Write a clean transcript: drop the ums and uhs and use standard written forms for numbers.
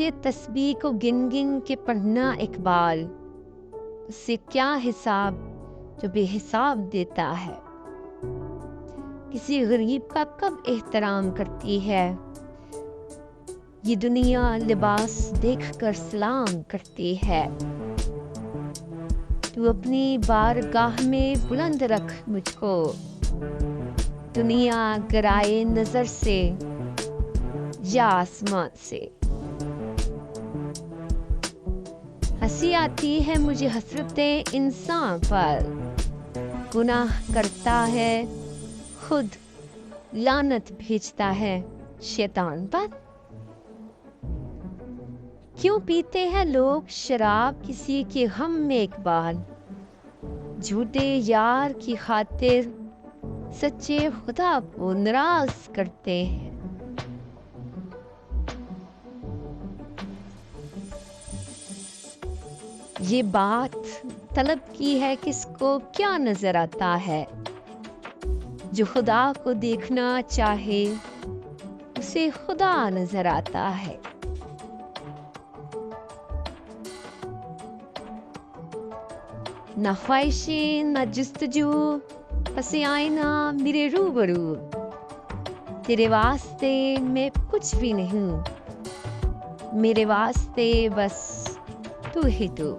عدد تسبیح کو گن گن کے پڑھنا اقبال، اس سے کیا حساب جو بے حساب دیتا ہے۔ کسی غریب کا کب احترام کرتی ہے، یہ دنیا لباس دیکھ کر سلام کرتی ہے۔ تو اپنی بارگاہ میں بلند رکھ مجھ کو، دنیا گرائے نظر سے یا آسمان سے۔ ہنسی آتی ہے مجھے حسرت انسان پر، گناہ کرتا ہے خود لعنت بھیجتا ہے شیطان پر۔ کیوں پیتے ہیں لوگ شراب کسی کے غم میں اقبال، جھوٹے یار کی خاطر سچے خدا کو ناراض کرتے ہیں۔ یہ بات طلب کی ہے کس کو کیا نظر آتا ہے، جو خدا کو دیکھنا چاہے اسے خدا نظر آتا ہے۔ نہ خواہشیں نہ جستجو، پس آئینہ میرے روبرو، تیرے واسطے میں کچھ بھی نہیں، میرے واسطے بس تو ہی تو۔